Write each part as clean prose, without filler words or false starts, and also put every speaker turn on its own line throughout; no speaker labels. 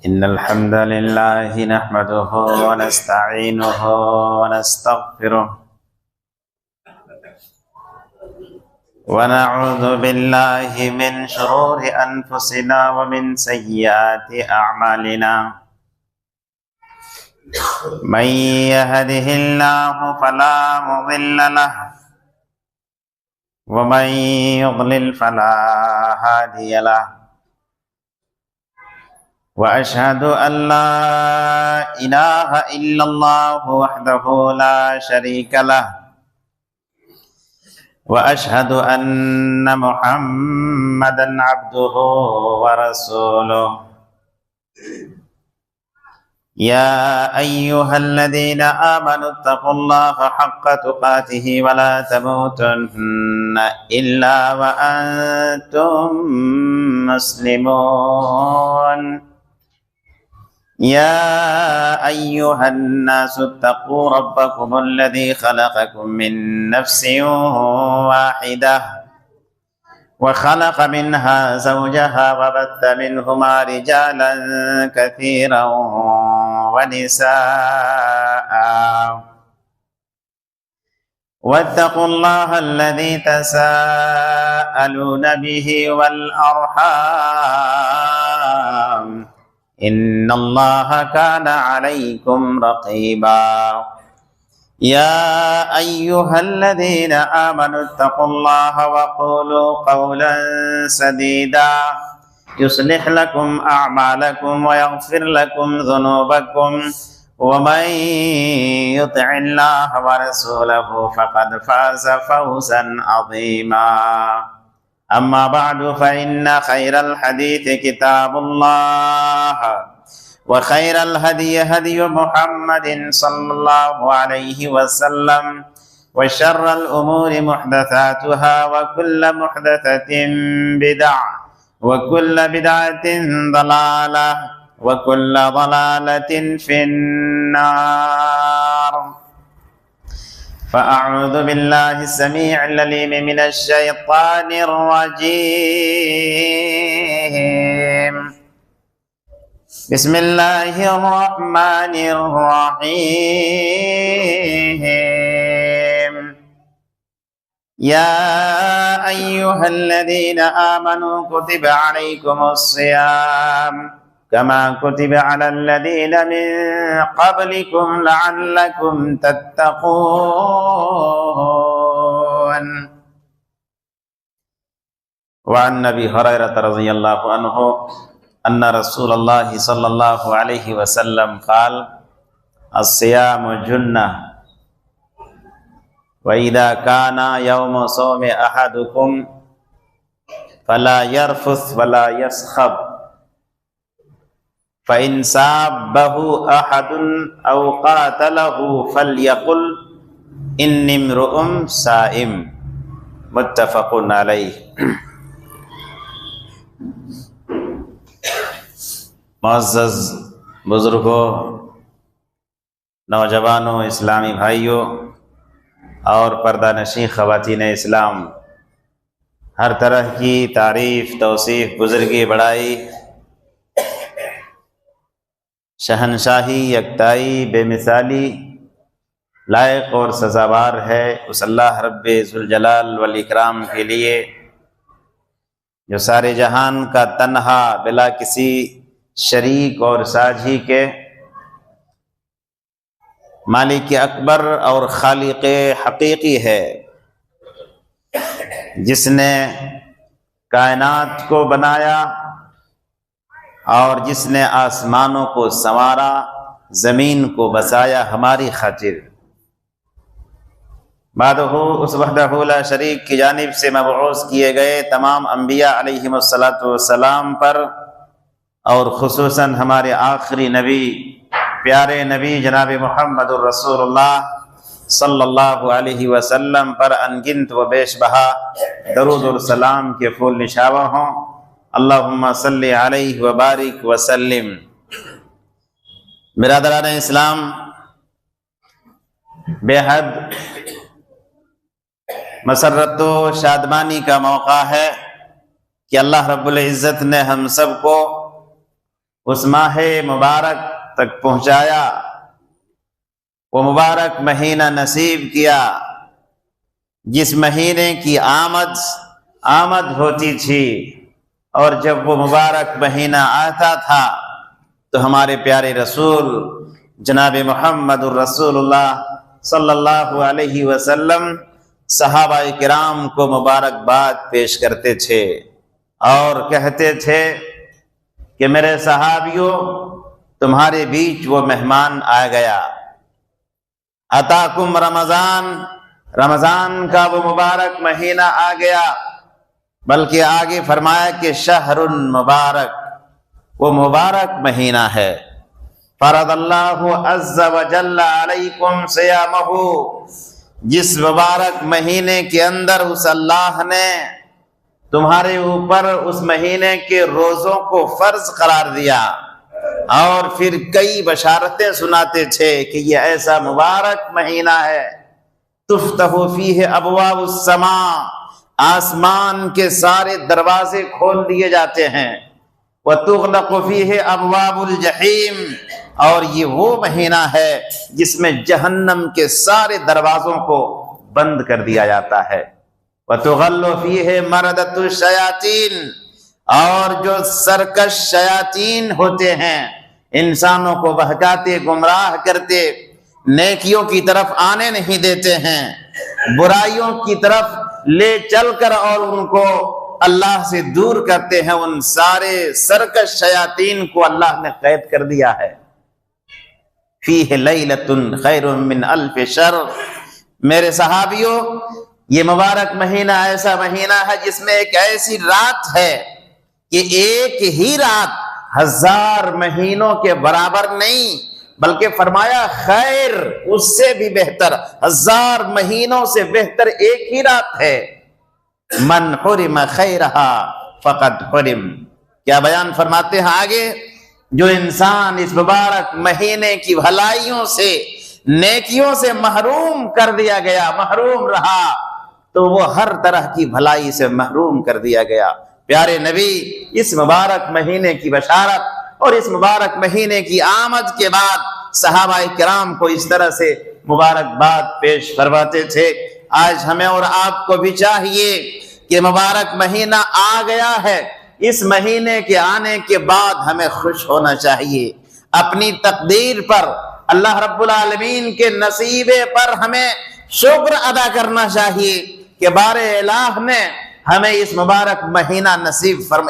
إن الحمد لله نحمده ونستعينه ونستغفره ونعوذ بالله من شرور أنفسنا ومن سيئات أعمالنا من يهده الله فلا مضل له ومن يضلل فلا هادي له وأشهد أن لا إله إلا الله وحده لا شريك له وأشهد أن محمدا عبده ورسوله يا أيها الذين آمنوا اتقوا الله حق تقاته ولا تموتن إلا وأنتم مسلمون يا أيها الناس اتقوا ربكم الذي خلقكم من نفس واحدة وخلق منها زوجها وبث منهما رجالا كثيرا ونساء واتقوا الله الذي تساءلون به والأرحام إن الله كان عليكم رقيبا يا أيها الذين آمنوا اتقوا الله وقولوا قولا سديدا يصلح لكم أعمالكم ويغفر لكم ذنوبكم ومن يطع الله ورسوله فقد فاز فوزا عظيما أما بعد فإن خير الحديث كتاب الله وخير الهدي هدي محمد صلى الله عليه وسلم وشر الأمور محدثاتها وكل محدثة بدعة وكل بدعة ضلالة وكل ضلالة في النار فأعوذ بالله السميع العليم من الشيطان الرجيم بسم الله الرحمن الرحيم يا أيها الذين آمنوا كتب عليكم الصيام كما كتب على الذين من قبلكم لعلكم تتقون وعن أبي هريرة رضي الله عنه أن رسول الله صلى الله عليه وسلم قال الصيام جنة وإذا كان يوم صوم أحدكم فلا يرفث ولا يسخب فإن سابه أحد أو قاتله فليقل إني امرؤ صائم متفق عليه معزز بزرگوں، نوجوانوں، اسلامی بھائیوں اور پردہ نشین خواتین اسلام، ہر طرح کی تعریف، توصیف، بزرگی، بڑائی، شہنشاہی، یکتائی، بے مثالی لائق اور سزاوار ہے اس اللہ رب ذوالجلال والاکرام کے لیے جو سارے جہان کا تنہا بلا کسی شریک اور ساجھی کے مالک اکبر اور خالق حقیقی ہے، جس نے کائنات کو بنایا اور جس نے آسمانوں کو سنوارا، زمین کو بسایا ہماری خاطر۔ بعدہ اس وحدہ لا شریک کی جانب سے مبعوث کیے گئے تمام انبیاء علیہم السلام پر، اور خصوصاً ہمارے آخری نبی، پیارے نبی جناب محمد الرسول اللہ صلی اللہ علیہ وسلم پر انگنت و بیش بہا درود اور سلام کے پھول نشاور ہوں۔ اللہم صلی علیہ وبارک وسلم۔ برادران اسلام، بے حد مسرت و شادمانی کا موقع ہے کہ اللہ رب العزت نے ہم سب کو اس ماہ مبارک تک پہنچایا، وہ مبارک مہینہ نصیب کیا جس مہینے کی آمد ہوتی تھی، اور جب وہ مبارک مہینہ آتا تھا تو ہمارے پیارے رسول جناب محمد الرسول اللہ صلی اللہ علیہ وسلم صحابہ کرام کو مبارکباد پیش کرتے تھے اور کہتے تھے کہ میرے صحابیوں، تمہارے بیچ وہ مہمان آ گیا، اتاکم رمضان کا وہ مبارک مہینہ آ گیا، بلکہ آگے فرمایا کہ شہر مبارک، وہ مبارک مہینہ ہے، فرض اللہ عز وجل علیکم صیامہ، جس مبارک مہینے کے اندر اس اللہ نے تمہارے اوپر اس مہینے کے روزوں کو فرض قرار دیا، اور پھر کئی بشارتیں سناتے تھے کہ یہ ایسا مبارک مہینہ ہے، تفتح فیہ ابواب السماء، آسمان کے سارے دروازے کھول دیے جاتے ہیں، وتغلق فیہ ابواب الجحیم، اور یہ وہ مہینہ ہے جس میں جہنم کے سارے دروازوں کو بند کر دیا جاتا ہے، وتغل فیہ مردۃ الشیاطین، اور جو سرکش شیاطین ہوتے ہیں، انسانوں کو بہکاتے گمراہ کرتے، نیکیوں کی طرف آنے نہیں دیتے ہیں، برائیوں کی طرف لے چل کر اور ان کو اللہ سے دور کرتے ہیں، ان سارے سرکش شیاطین کو اللہ نے قید کر دیا ہے۔ فیہ لیلۃ خیر من الف شہر، میرے صحابیوں، یہ مبارک مہینہ ایسا مہینہ ہے جس میں ایک ایسی رات ہے کہ ایک ہی رات 1000 مہینوں کے برابر نہیں، بلکہ فرمایا خیر، اس سے بھی بہتر، 1000 مہینوں سے بہتر ایک ہی رات ہے۔ من حرم خیرہا فقد حرم، کیا بیان فرماتے ہیں آگے؟ جو انسان اس مبارک مہینے کی بھلائیوں سے، نیکیوں سے محروم کر دیا گیا، محروم رہا، تو وہ ہر طرح کی بھلائی سے محروم کر دیا گیا۔ پیارے نبی اس مبارک مہینے کی بشارت اور اس مبارک مہینے کی آمد کے بعد صحابہ کرام کو اس طرح سے مبارکباد پیش فرماتے تھے۔ آج ہمیں اور آپ کو بھی چاہیے کہ مبارک مہینہ آ گیا ہے، اس مہینے کے آنے کے بعد ہمیں خوش ہونا چاہیے، اپنی تقدیر پر، اللہ رب العالمین کے نصیبے پر ہمیں شکر ادا کرنا چاہیے کہ بار الہ نے ہمیں اس مبارک مہینہ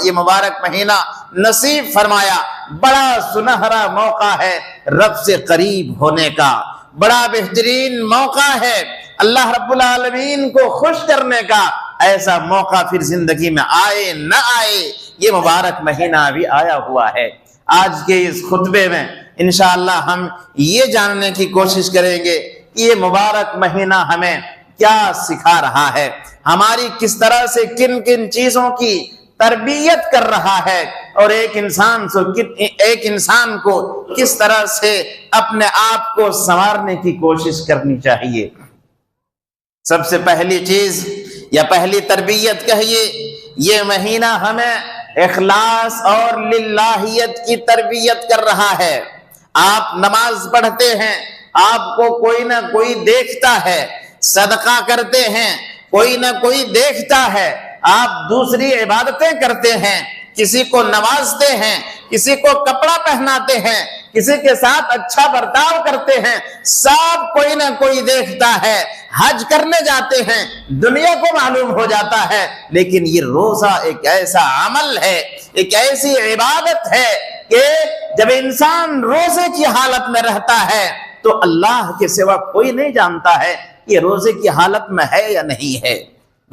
یہ مبارک مہینہ نصیب فرمایا۔ بڑا سنہرا موقع ہے رب سے قریب ہونے کا، بڑا بہترین موقع ہے اللہ رب العالمین کو خوش کرنے کا۔ ایسا موقع پھر زندگی میں آئے نہ آئے، یہ مبارک مہینہ بھی آیا ہوا ہے۔ آج کے اس خطبے میں انشاءاللہ ہم یہ جاننے کی کوشش کریں گے کہ یہ مبارک مہینہ ہمیں کیا سکھا رہا ہے، ہماری کس طرح سے کن کن چیزوں کی تربیت کر رہا ہے، اور ایک انسان کو کس طرح سے اپنے آپ کو سنوارنے کی کوشش کرنی چاہیے۔ سب سے پہلی چیز یا پہلی تربیت کہیے، یہ مہینہ ہمیں اخلاص اور للہیت کی تربیت کر رہا ہے۔ آپ نماز پڑھتے ہیں، آپ کو کوئی نہ کوئی دیکھتا ہے، صدقہ کرتے ہیں، کوئی نہ کوئی دیکھتا ہے، آپ دوسری عبادتیں کرتے ہیں، کسی کو نوازتے ہیں، کسی کو کپڑا پہناتے ہیں، کسی کے ساتھ اچھا برتاؤ کرتے ہیں، سب کوئی نہ کوئی دیکھتا ہے۔ حج کرنے جاتے ہیں، دنیا کو معلوم ہو جاتا ہے، لیکن یہ روزہ ایک ایسا عمل ہے، ایک ایسی عبادت ہے کہ جب انسان روزے کی حالت میں رہتا ہے تو اللہ کے سوا کوئی نہیں جانتا ہے یہ روزے کی حالت میں ہے یا نہیں ہے۔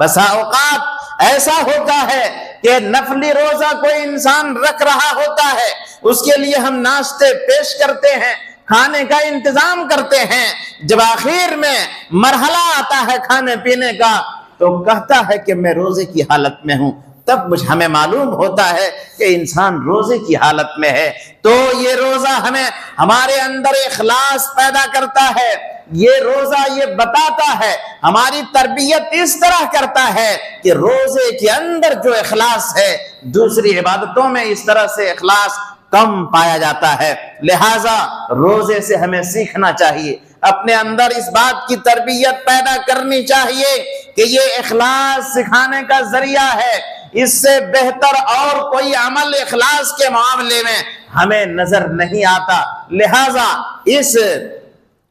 بسا اوقات ایسا ہوتا ہے کہ نفلی روزہ کوئی انسان رکھ رہا ہوتا ہے، اس کے لیے ہم ناشتے پیش کرتے ہیں، کھانے کا انتظام کرتے ہیں، جب آخر میں مرحلہ آتا ہے کھانے پینے کا تو کہتا ہے کہ میں روزے کی حالت میں ہوں، تب ہمیں معلوم ہوتا ہے کہ انسان روزے کی حالت میں ہے۔ تو یہ روزہ ہمارے اندر اخلاص پیدا کرتا ہے، یہ روزہ یہ بتاتا ہے، ہماری تربیت اس طرح کرتا ہے کہ روزے کے اندر جو اخلاص ہے دوسری عبادتوں میں اس طرح سے اخلاص کم پایا جاتا ہے۔ لہذا روزے سے ہمیں سیکھنا چاہیے، اپنے اندر اس بات کی تربیت پیدا کرنی چاہیے کہ یہ اخلاص سکھانے کا ذریعہ ہے، اس سے بہتر اور کوئی عمل اخلاص کے معاملے میں ہمیں نظر نہیں آتا۔ لہذا اس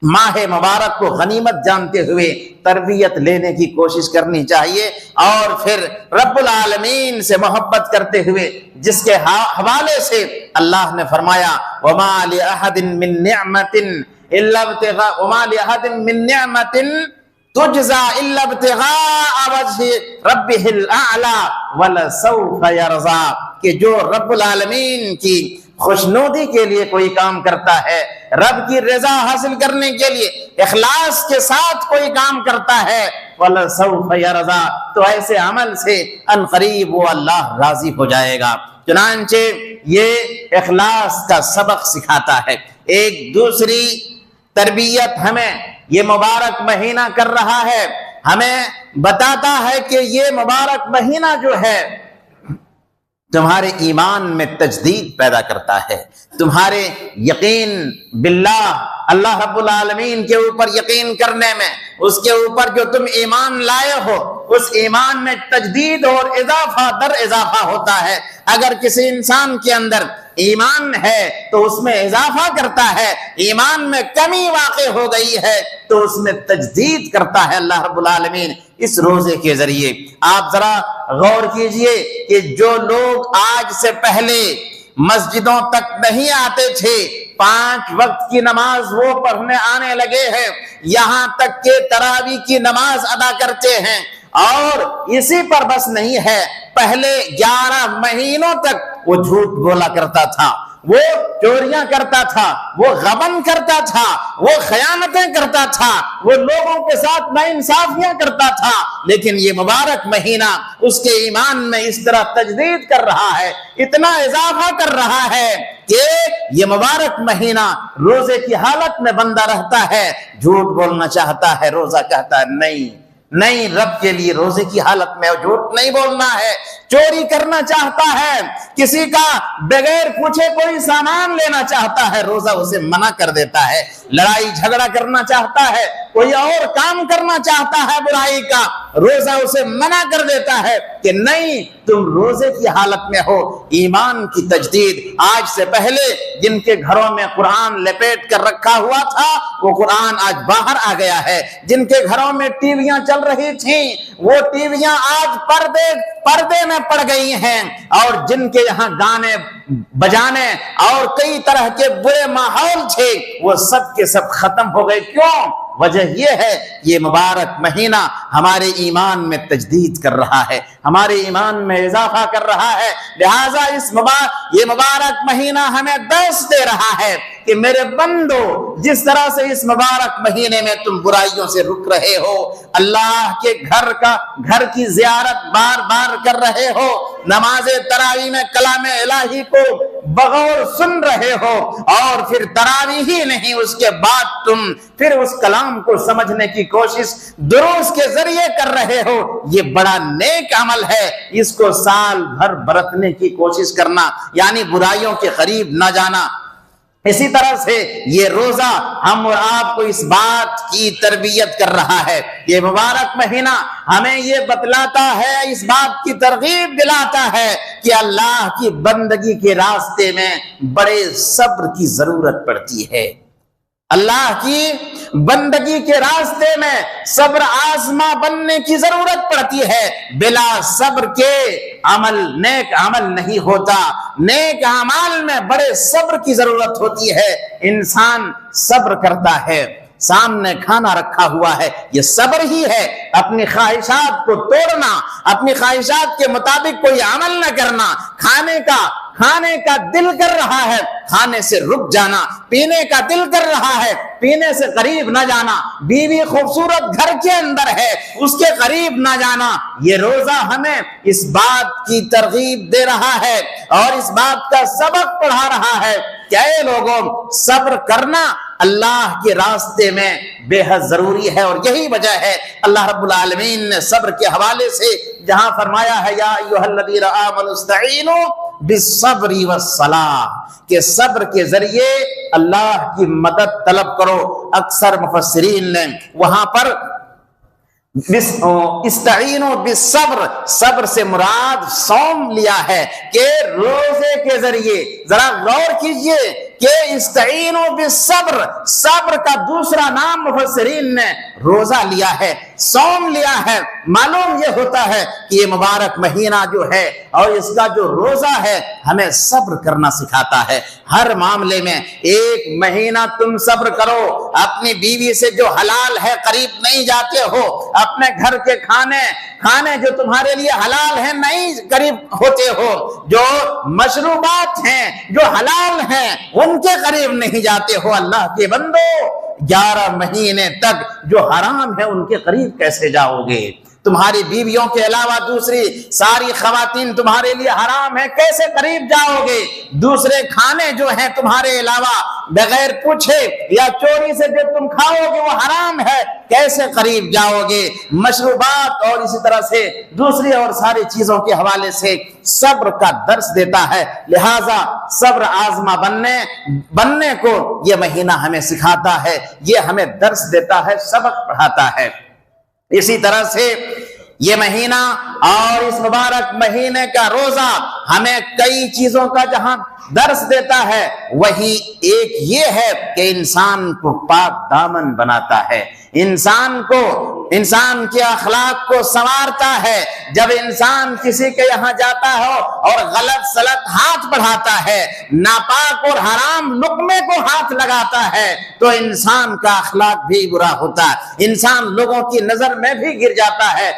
ماہ مبارک کو غنیمت جانتے ہوئے تربیت لینے کی کوشش کرنی چاہیے، اور پھر رب العالمین سے محبت کرتے ہوئے، جس کے حوالے سے اللہ نے فرمایا وَمَا لِأَحَدٍ مِّن نِعْمَةٍ إِلَّا ابْتِغَاءَ وَمَا لِأَحَدٍ مِّن نِعْمَةٍ تُجْزَى إِلَّا ابْتِغَاءَ وَجْهِ رَبِّهِ الْأَعْلَى وَلَسَوْفَ يَرْضَىٰ، کہ جو رب العالمین کی خوشنودی کے لیے کوئی کام کرتا ہے، رب کی رضا حاصل کرنے کے لیے اخلاص کے ساتھ کوئی کام کرتا ہے، وَلَسَوْفَ يَرْضَىٰ، تو ایسے عمل سے ان قریب وہ اللہ راضی ہو جائے گا۔ چنانچہ یہ اخلاص کا سبق سکھاتا ہے۔ ایک دوسری تربیت ہمیں یہ مبارک مہینہ کر رہا ہے، ہمیں بتاتا ہے کہ یہ مبارک مہینہ جو ہے تمہارے ایمان میں تجدید پیدا کرتا ہے، تمہارے یقین باللہ، اللہ رب العالمین کے اوپر یقین کرنے میں، اس کے اوپر جو تم ایمان لائے ہو، اس ایمان میں تجدید اور اضافہ در اضافہ ہوتا ہے۔ اگر کسی انسان کے اندر ایمان ہے تو اس میں اضافہ کرتا ہے، ایمان میں کمی واقع ہو گئی ہے تو اس میں تجدید کرتا ہے اللہ رب العالمین اس روزے کے ذریعے۔ آپ ذرا غور کیجئے کہ جو لوگ آج سے پہلے مسجدوں تک نہیں آتے تھے، 5 وقت کی نماز وہ پڑھنے آنے لگے ہیں، یہاں تک کہ تراویح کی نماز ادا کرتے ہیں، اور اسی پر بس نہیں ہے، پہلے 11 مہینوں تک وہ جھوٹ بولا کرتا تھا، وہ چوریاں کرتا تھا، وہ غبن کرتا تھا، وہ خیانتیں کرتا تھا، وہ لوگوں کے ساتھ ناانصافیاں کرتا تھا، لیکن یہ مبارک مہینہ اس کے ایمان میں اس طرح تجدید کر رہا ہے، اتنا اضافہ کر رہا ہے کہ یہ مبارک مہینہ روزے کی حالت میں بندہ رہتا ہے، جھوٹ بولنا چاہتا ہے، روزہ کہتا ہے نہیں، رب کے لیے روزے کی حالت میں جھوٹ نہیں بولنا ہے۔ چوری کرنا چاہتا ہے، کسی کا بغیر پوچھے کوئی سامان لینا چاہتا ہے، روزہ اسے منع کر دیتا ہے۔ لڑائی جھگڑا کرنا چاہتا ہے، کوئی اور کام کرنا چاہتا ہے برائی کا، روزہ اسے منع کر دیتا ہے کہ نہیں، تم روزے کی حالت میں ہو۔ ایمان کی تجدید، آج سے پہلے جن کے گھروں میں قرآن لپیٹ کر رکھا ہوا تھا وہ قرآن آج باہر آ گیا ہے، جن کے گھروں میں ٹی ویاں چل رہی تھیں وہ ٹی ویاں آج پردے میں پڑ گئی ہیں، اور جن کے یہاں گانے بجانے اور کئی طرح کے برے ماحول تھے وہ سب کے سب ختم ہو گئے۔ کیوں؟ وجہ یہ ہے یہ مبارک مہینہ ہمارے ایمان میں تجدید کر رہا ہے، ہمارے ایمان میں اضافہ کر رہا ہے۔ لہٰذا یہ مبارک مہینہ ہمیں درس دے رہا ہے کہ میرے بندو، جس طرح سے اس مبارک مہینے میں تم برائیوں سے رک رہے ہو، اللہ کے گھر کی زیارت بار بار کر رہے ہو، نماز تراویح میں کلام الہی کو بغور سن رہے ہو، اور پھر تراویح ہی نہیں، اس کے بعد تم پھر اس کلام کو سمجھنے کی کوشش دروس کے ذریعے کر رہے ہو، یہ بڑا نیک عمل ہے۔ اس کو سال بھر برتنے کی کوشش کرنا، یعنی برائیوں کے قریب نہ جانا۔ اسی طرح سے یہ روزہ ہم اور آپ کو اس بات کی تربیت کر رہا ہے۔ یہ مبارک مہینہ ہمیں یہ بتلاتا ہے، اس بات کی ترغیب دلاتا ہے کہ اللہ کی بندگی کے راستے میں بڑے صبر کی ضرورت پڑتی ہے۔ اللہ کی بندگی کے راستے میں صبر آزما بننے کی ضرورت پڑتی ہے۔ بلا صبر کے نیک عمل نہیں ہوتا، نیک اعمال میں بڑے صبر کی ضرورت ہوتی ہے۔ انسان صبر کرتا ہے، سامنے کھانا رکھا ہوا ہے، یہ صبر ہی ہے۔ اپنی خواہشات کو توڑنا، اپنی خواہشات کے مطابق کوئی عمل نہ کرنا، کھانے کا دل کر رہا ہے کھانے سے رک جانا، پینے کا دل کر رہا ہے پینے سے قریب نہ جانا، بیوی خوبصورت گھر کے اندر ہے اس کے قریب نہ جانا۔ یہ روزہ ہمیں اس بات کی ترغیب دے رہا ہے اور اس بات کا سبق پڑھا رہا ہے کہ اے لوگوں صبر کرنا اللہ کے راستے میں بے حد ضروری ہے، اور یہی وجہ ہے اللہ رب العالمین نے صبر کے حوالے سے جہاں فرمایا ہے یا ایھا الذین آمنوا استعینوا بالصبر والصلاۃ، کہ صبر کے ذریعے اللہ کی مدد طلب کرو۔ اکثر مفسرین نے وہاں پر استعینوا بالصبر، صبر سے مراد صوم لیا ہے کہ روزے کے ذریعے، ذرا غور کیجئے کہ استعینوا بالصبر، صبر کا دوسرا نام مفسرین نے روزہ لیا ہے، صوم لیا ہے۔ معلوم یہ ہوتا ہے کہ یہ مبارک مہینہ جو ہے اور اس کا جو روزہ ہے ہمیں صبر کرنا سکھاتا ہے۔ ہر معاملے میں ایک مہینہ تم صبر کرو، اپنی بیوی سے جو حلال ہے قریب نہیں جاتے ہو، اپنے گھر کے کھانے جو تمہارے لیے حلال ہیں نہیں قریب ہوتے ہو، جو مشروبات ہیں جو حلال ہیں ان کے قریب نہیں جاتے ہو۔ اللہ کے بندو 11 مہینے تک جو حرام ہے ان کے قریب کیسے جاؤ گے؟ تمہاری بیویوں کے علاوہ دوسری ساری خواتین تمہارے لیے حرام ہے، کیسے قریب جاؤ گے؟ دوسرے کھانے جو ہیں تمہارے علاوہ بغیر پوچھے یا چوری سے جو تم کھاؤ گے وہ حرام ہے، کیسے قریب جاؤ گے؟ مشروبات اور اسی طرح سے دوسری اور ساری چیزوں کے حوالے سے صبر کا درس دیتا ہے، لہذا صبر آزما بننے کو یہ مہینہ ہمیں سکھاتا ہے، یہ ہمیں درس دیتا ہے، سبق پڑھاتا ہے۔ اسی طرح سے یہ مہینہ اور اس مبارک مہینے کا روزہ ہمیں کئی چیزوں کا جہاں درس دیتا ہے، وہی ایک یہ ہے کہ انسان کو پاک دامن بناتا ہے، انسان کے اخلاق کو سنوارتا ہے۔ جب انسان کسی کے یہاں جاتا ہو اور غلط سلط ہاتھ بڑھاتا ہے، ناپاک اور حرام لقمے کو ہاتھ لگاتا ہے، تو انسان کا اخلاق بھی برا ہوتا ہے، انسان لوگوں کی نظر میں بھی گر جاتا ہے،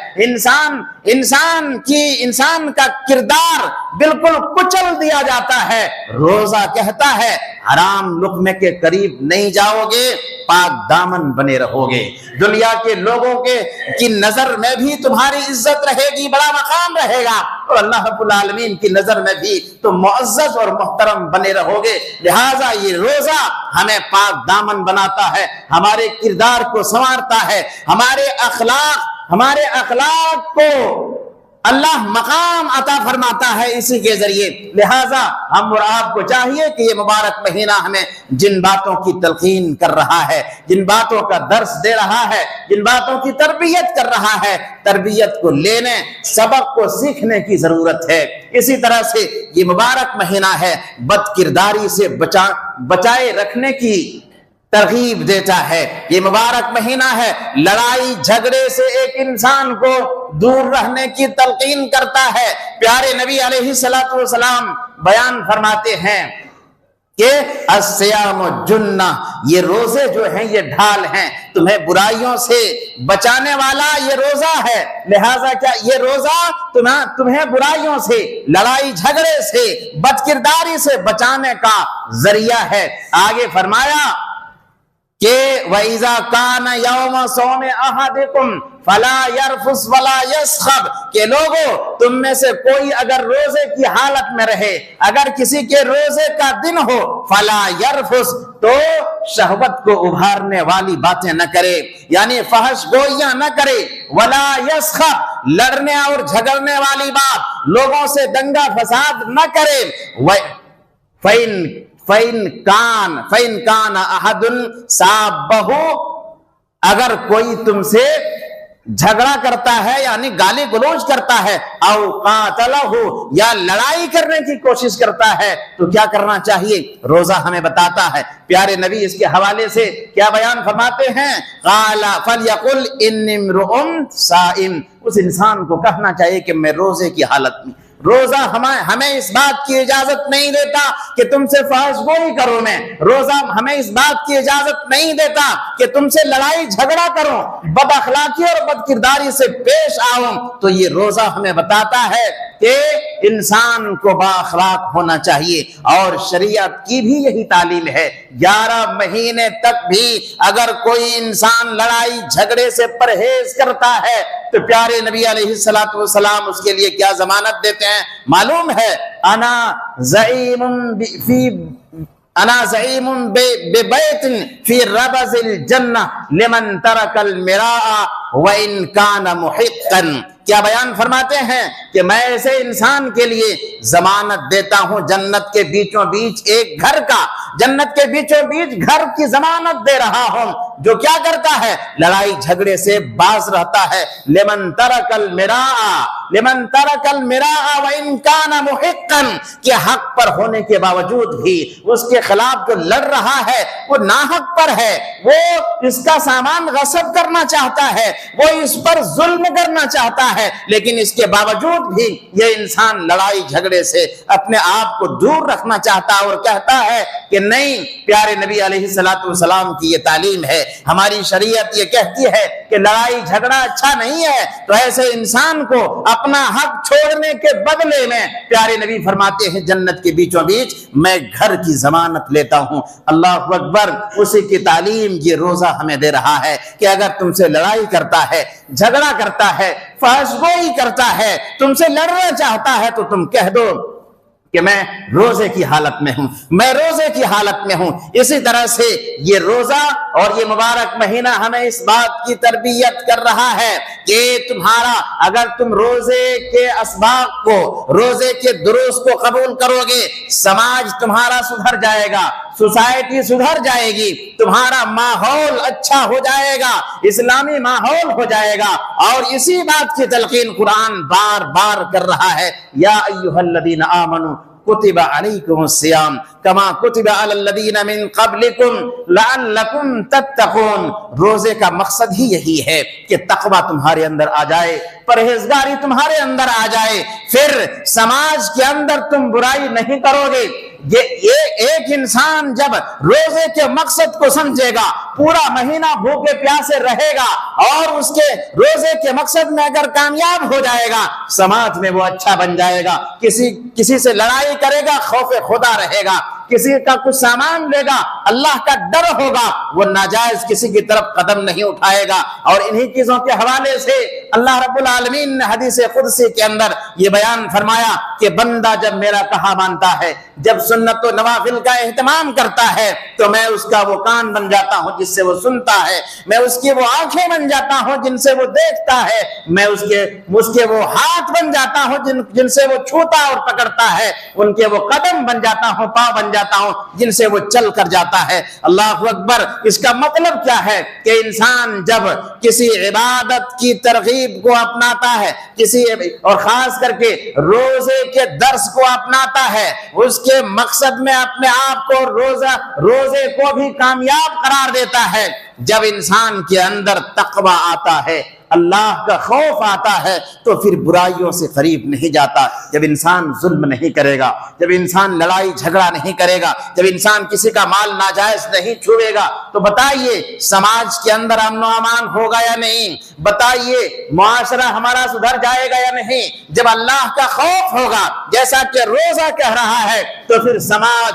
انسان کا کردار بالکل کچل دیا جاتا ہے۔ روزہ کہتا ہے حرام لقمے کے قریب نہیں جاؤ گے، پاک دامن بنے رہو گے، دنیا کے لوگوں کی نظر میں بھی تمہاری عزت رہے گی، بڑا مقام رہے گا، اور اللہ رب العالمین کی نظر میں بھی تم معزز اور محترم بنے رہو گے۔ لہٰذا یہ روزہ ہمیں پاک دامن بناتا ہے، ہمارے کردار کو سنوارتا ہے، ہمارے اخلاق کو اللہ مقام عطا فرماتا ہے اسی کے ذریعے۔ لہٰذا ہم اور آپ کو چاہیے کہ یہ مبارک مہینہ ہمیں جن باتوں کی تلقین کر رہا ہے، جن باتوں کا درس دے رہا ہے، جن باتوں کی تربیت کر رہا ہے، تربیت کو لینے، سبق کو سیکھنے کی ضرورت ہے۔ اسی طرح سے یہ مبارک مہینہ ہے بد کرداری سے بچائے رکھنے کی ترغیب دیتا ہے، یہ مبارک مہینہ ہے لڑائی جھگڑے سے ایک انسان کو دور رہنے کی تلقین کرتا ہے۔ پیارے نبی علیہ الصلوۃ والسلام بیان فرماتے ہیں کہ الصیام جنہ، یہ روزے جو ہیں یہ ڈھال ہیں، تمہیں برائیوں سے بچانے والا یہ روزہ ہے، لہٰذا کیا یہ روزہ تمہیں برائیوں سے، لڑائی جھگڑے سے، بد کرداری سے بچانے کا ذریعہ ہے۔ آگے فرمایا کہ وَإِذَا كَانَ يَوْمَ صَوْمِ أَحَدِكُمْ فَلَا يَرْفُثْ وَلَا يَسْخَبْ، کہ لوگوں تم میں سے کوئی اگر روزے کی حالت میں رہے، اگر کسی کے روزے کا دن ہو، فَلَا يَرْفُث، تو شہوت کو ابھارنے والی باتیں نہ کرے، یعنی فحش گوئیاں نہ کرے، وَلَا يَسْخَبْ، لڑنے اور جھگڑنے والی بات، لوگوں سے دنگا فساد نہ کرے، فَإِن كَانَ أَحَدٌ سَابَّهُ، اگر کوئی تم سے جھگڑا کرتا ہے یعنی گالی گلوچ کرتا ہے، او قاتلہ، یا لڑائی کرنے کی کوشش کرتا ہے، تو کیا کرنا چاہیے؟ روزہ ہمیں بتاتا ہے۔ پیارے نبی اس کے حوالے سے کیا بیان فرماتے ہیں؟ قال فلیقل انی امرؤ صائم، اس انسان کو کہنا چاہیے کہ میں روزے کی حالت میں، روزہ ہمیں اس بات کی اجازت نہیں دیتا کہ تم سے فحش گوئی کروں، میں روزہ ہمیں اس بات کی اجازت نہیں دیتا کہ تم سے لڑائی جھگڑا کروں، بد اخلاقی اور بد کرداری سے پیش آؤں۔ تو یہ روزہ ہمیں بتاتا ہے کہ انسان کو با اخلاق ہونا چاہیے، اور شریعت کی بھی یہی تعلیم ہے۔ 11 مہینے تک بھی اگر کوئی انسان لڑائی جھگڑے سے پرہیز کرتا ہے تو پیارے نبی علیہ الصلوۃ والسلام اس کے لیے کیا ضمانت دیتے ہیں؟ معلوم ہے انا زعیم فی انا زعیم ببیت فی ربض الجنہ لمن ترک المراء وان کان محقا. کیا بیان فرماتے ہیں کہ میں ایسے انسان کے لیے ضمانت دیتا ہوں جنت کے بیچوں بیچ ایک گھر کا، جنت کے بیچوں بیچ گھر کی ضمانت دے رہا ہوں جو کیا کرتا ہے؟ لڑائی جھگڑے سے باز رہتا ہے. لمن ترک المراء، لمن ترک المراء وان کان محقا، کہ حق پر ہونے کے باوجود بھی اس کے خلاف جو لڑ رہا ہے وہ ناحق پر ہے، وہ اس کا سامان غصب کرنا چاہتا ہے، وہ اس پر ظلم کرنا چاہتا ہے، لیکن اس کے باوجود بھی یہ انسان لڑائی جھگڑے سے اپنے آپ کو دور رکھنا چاہتا ہے اور کہتا ہے کہ نہیں، پیارے نبی علیہ الصلوۃ والسلام کی یہ تعلیم ہے، ہماری شریعت یہ کہتی ہے کہ لڑائی جھگڑا اچھا نہیں ہے. تو ایسے انسان کو اپنا حق چھوڑنے کے بدلے میں پیارے نبی فرماتے ہیں جنت کے بیچوں بیچ میں گھر کی ضمانت لیتا ہوں. اللہ اکبر. اسی کی تعلیم یہ روزہ ہمیں دے رہا ہے کہ اگر تم سے لڑائی کرتا ہے، جھگڑا کرتا ہے، فحش گوئی کرتا ہے، تم سے لڑنا چاہتا ہے، تو تم کہہ دو کہ میں روزے کی حالت میں ہوں، میں روزے کی حالت میں ہوں. اسی طرح سے یہ روزہ اور یہ مبارک مہینہ ہمیں اس بات کی تربیت کر رہا ہے کہ تمہارا، اگر تم روزے کے اسباق کو، روزے کے دروس کو قبول کرو گے، سماج تمہارا سدھر جائے گا، سوسائٹی سدھر جائے گی، تمہارا ماحول اچھا ہو جائے گا، اسلامی ماحول ہو جائے گا. اور اسی بات کی تلقین قرآن بار بار کر رہا ہے. یا ایھا الذین آمنوا کتب علیکم الصیام کما کتب علی الذین من قبلکم لعلکم تتقون. روزے کا مقصد ہی یہی ہے کہ تقوی تمہارے اندر آ جائے، پرہیزگاری تمہارے اندر آ جائے، پھر سماج کے اندر تم برائی نہیں کرو گے. یہ ایک انسان جب روزے کے مقصد کو سمجھے گا، پورا مہینہ بھوکے پیاسے رہے گا اور اس کے روزے کے مقصد میں اگر کامیاب ہو جائے گا، سماج میں وہ اچھا بن جائے گا. کسی سے لڑائی کرے گا، خوف خدا رہے گا، کسی کا کچھ سامان لے گا، اللہ کا ڈر ہوگا، وہ ناجائز کسی کی طرف قدم نہیں اٹھائے گا. اور انہی چیزوں کے حوالے سے اللہ رب العالمین نے حدیث قدسی کے اندر یہ بیان فرمایا کہ بندہ جب میرا کہا مانتا ہے، جب سنت و نوافل کا اہتمام کرتا ہے، تو میں اس کا وہ کان بن جاتا ہوں جس سے وہ سنتا ہے، میں اس کی وہ آنکھیں بن جاتا ہوں جن سے وہ دیکھتا ہے، میں اس کے وہ ہاتھ بن جاتا ہوں جن سے وہ چھوتا اور پکڑتا ہے، ان کے وہ قدم بن جاتا ہوں، پاؤں بن جاتا ہوں جن سے وہ چل کر جاتا ہے. اللہ اکبر. اس کا مطلب کیا ہے کہ انسان جب کسی عبادت کی ترغیب کو اپناتا ہے، اور خاص کر کے روزے کے درس کو اپناتا ہے، اس کے مقصد میں اپنے آپ کو روزے کو بھی کامیاب قرار دیتا ہے. جب انسان کے اندر تقوی آتا ہے، اللہ کا خوف آتا ہے، تو پھر برائیوں سے قریب نہیں جاتا. جب انسان ظلم نہیں کرے گا، جب انسان لڑائی جھگڑا نہیں کرے گا، جب انسان کسی کا مال ناجائز نہیں چھوئے گا، تو بتائیے سماج کے اندر امن و امان ہوگا یا نہیں؟ بتائیے معاشرہ ہمارا سدھر جائے گا یا نہیں؟ جب اللہ کا خوف ہوگا، جیسا کہ روزہ کہہ رہا ہے، تو پھر سماج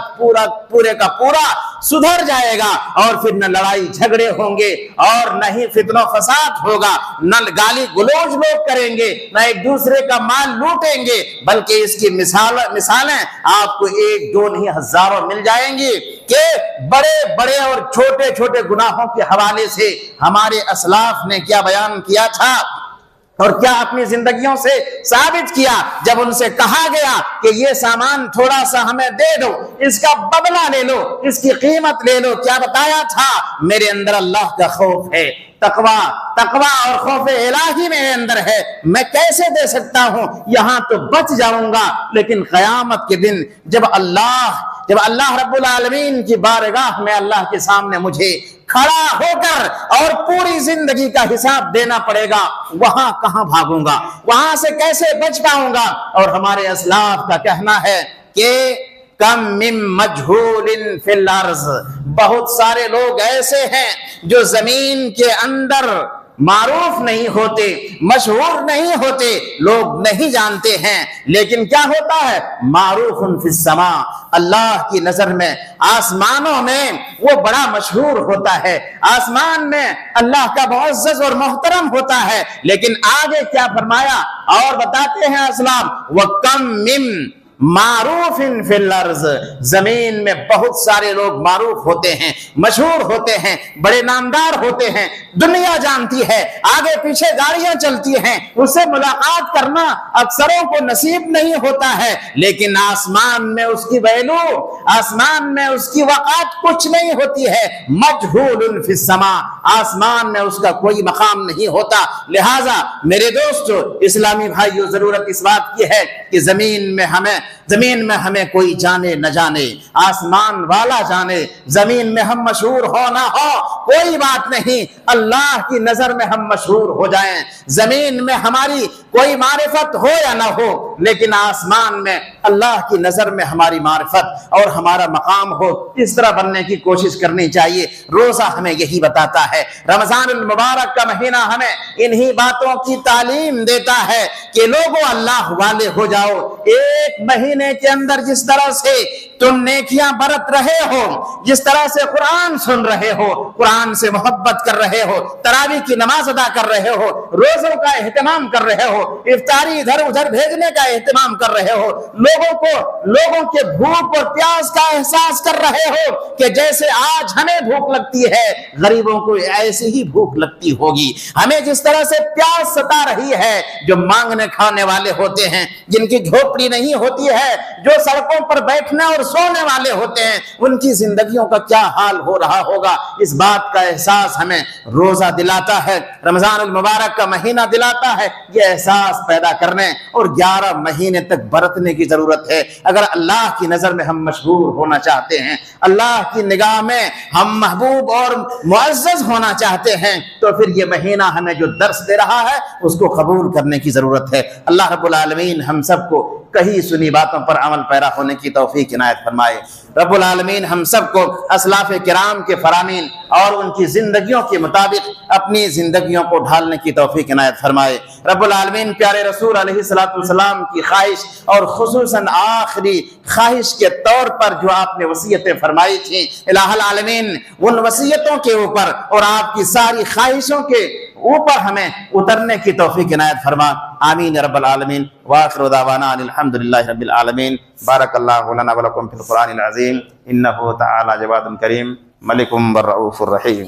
پورے کا پورا سدھر جائے گا، اور پھر نہ لڑائی جھگڑے ہوں گے اور نہ ہی فتنہ و فساد ہوگا، نہ گالی گلوچ لوگ کریں گے، نہ ایک دوسرے کا مال لوٹیں گے، بلکہ اس کی مثالیں آپ کو ایک دو نہیں ہزاروں مل جائیں گی کہ بڑے بڑے اور چھوٹے چھوٹے گناہوں کے حوالے سے ہمارے اسلاف نے کیا بیان کیا تھا اور کیا اپنی زندگیوں سے ثابت کیا. جب ان سے کہا گیا کہ یہ سامان تھوڑا سا ہمیں دے دو، اس کا بدلہ لے لو، اس کی قیمت لے لو، کیا بتایا تھا؟ میرے اندر اللہ کا خوف ہے، تقوی اور خوف الہی میرے اندر ہے، میں کیسے دے سکتا ہوں؟ یہاں تو بچ جاؤں گا، لیکن قیامت کے دن جب اللہ رب العالمین کی بارگاہ میں اللہ کے سامنے مجھے کھڑا ہو کر اور پوری زندگی کا حساب دینا پڑے گا، وہاں کہاں بھاگوں گا؟ وہاں سے کیسے بچ پاؤں گا؟ اور ہمارے اسلاف کا کہنا ہے کہ کم من مجہول فی الارض، بہت سارے لوگ ایسے ہیں جو زمین کے اندر معروف نہیں ہوتے، مشہور نہیں ہوتے، لوگ نہیں جانتے ہیں، لیکن کیا ہوتا ہے؟ معروف فی السماء، اللہ کی نظر میں آسمانوں میں وہ بڑا مشہور ہوتا ہے، آسمان میں اللہ کا معزز اور محترم ہوتا ہے. لیکن آگے کیا فرمایا اور بتاتے ہیں اسلام، وَكَمْ مِن معروف فی الارض، زمین میں بہت سارے لوگ معروف ہوتے ہیں، مشہور ہوتے ہیں، بڑے نامدار ہوتے ہیں، دنیا جانتی ہے، آگے پیچھے گاڑیاں چلتی ہیں، اس سے ملاقات کرنا اکثروں کو نصیب نہیں ہوتا ہے، لیکن آسمان میں اس کی ویلو، آسمان میں اس کی وقعت کچھ نہیں ہوتی ہے، مجہول فی السماء، آسمان میں اس کا کوئی مقام نہیں ہوتا۔ لہٰذا میرے دوستو، اسلامی بھائیو، ضرورت اس بات کی ہے کہ زمین میں ہمیں کوئی جانے نہ جانے، آسمان والا جانے، زمین میں ہم مشہور ہو نہ ہو کوئی بات نہیں، اللہ کی نظر میں ہم مشہور ہو جائیں، زمین میں ہماری کوئی معرفت ہو یا نہ ہو، لیکن آسمان میں اللہ کی نظر میں ہماری معرفت اور ہمارا مقام ہو، اس طرح بننے کی کوشش کرنی چاہیے۔ روزہ ہمیں یہی بتاتا ہے، رمضان المبارک کا مہینہ ہمیں انہی باتوں کی تعلیم دیتا ہے کہ لوگوں اللہ والے ہو جاؤ۔ ایک مہینے کے اندر جس طرح سے تم نیکیاں برت رہے ہو، جس طرح سے قرآن سن رہے ہو، قرآن سے محبت کر رہے ہو، تراویح کی نماز ادا کر رہے ہو، روزوں کا اہتمام کر رہے ہو، افطاری ادھر ادھر بھیجنے کا اہتمام کر رہے ہو، لوگوں کے بھوک اور پیاس کا احساس کر رہے ہو کہ جیسے آج ہمیں بھوک لگتی ہے غریبوں کو ایسی ہی بھوک لگتی ہوگی، ہمیں جس طرح سے پیاس ستا رہی ہے، جو مانگنے کھانے والے ہوتے ہیں، جن کی جھوپڑی نہیں ہوتی ہے، جو سڑکوں پر بیٹھنے اور سونے والے ہوتے ہیں، ان کی زندگیوں کا کیا حال ہو رہا ہوگا، اس بات کا احساس ہمیں روزہ دلاتا ہے، رمضان المبارک کا مہینہ دلاتا ہے۔ یہ احساس پیدا کرنے اور 11 مہینے تک برتنے کی ضرورت ہے۔ اگر اللہ کی نظر میں ہم مشہور ہونا چاہتے ہیں، اللہ کی نگاہ میں ہم محبوب اور معزز ہونا چاہتے ہیں، تو پھر یہ مہینہ ہمیں جو درس دے رہا ہے اس کو قبول کرنے کی ضرورت ہے۔ اللہ رب العالمین ہم سب کو کہی سنی باتوں پر عمل پیرا ہونے کی توفیق عنایت فرمائے۔ رب العالمین ہم سب کو اسلاف کرام کے فرامین اور ان کی زندگیوں کے مطابق اپنی زندگیوں کو ڈھالنے کی توفیق عنایت فرمائے۔ رب العالمین پیارے رسول علیہ السلام کی خواہش اور خصوصاً آخری خواہش کے طور پر جو آپ نے وصیتیں فرمائی تھیں، الہ العالمین ان وصیتوں کے اوپر اور آپ کی ساری خواہشوں کے اوپر ہمیں اترنے کی توفیق عنایت فرما، آمین یا رب العالمین۔ وآخر دعوانا الحمدللہ رب العالمین۔ بارک اللہ لنا ولکم فی القرآن العظیم، انہ تعالی جواد کریم، ملک بالرؤوف الرحیم۔